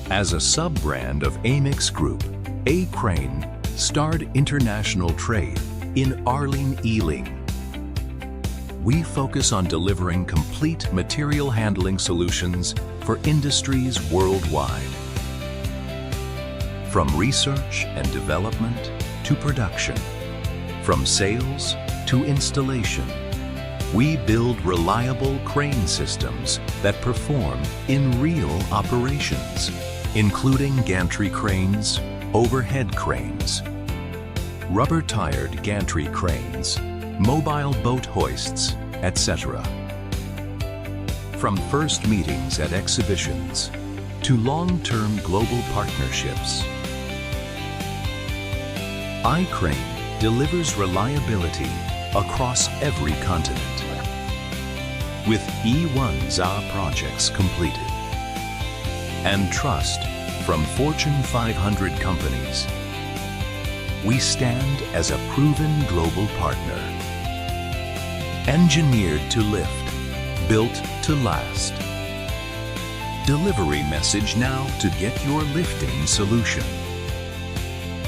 As a sub-brand of Amix Group, AICRANE started international trade in Arling-Ealing. We focus on delivering complete material handling solutions for industries worldwide. From research and development to production, from sales to installation, we build reliable crane systems that perform in real operations, including gantry cranes, overhead cranes, rubber-tired gantry cranes, mobile boat hoists, etc. From first meetings at exhibitions to long-term global partnerships, AICRANE delivers reliability across every continent. With E1ZA projects completed and trust from Fortune 500 companies, we stand as a proven global partner. Engineered to lift, built to last. Delivery message now to get your lifting solution.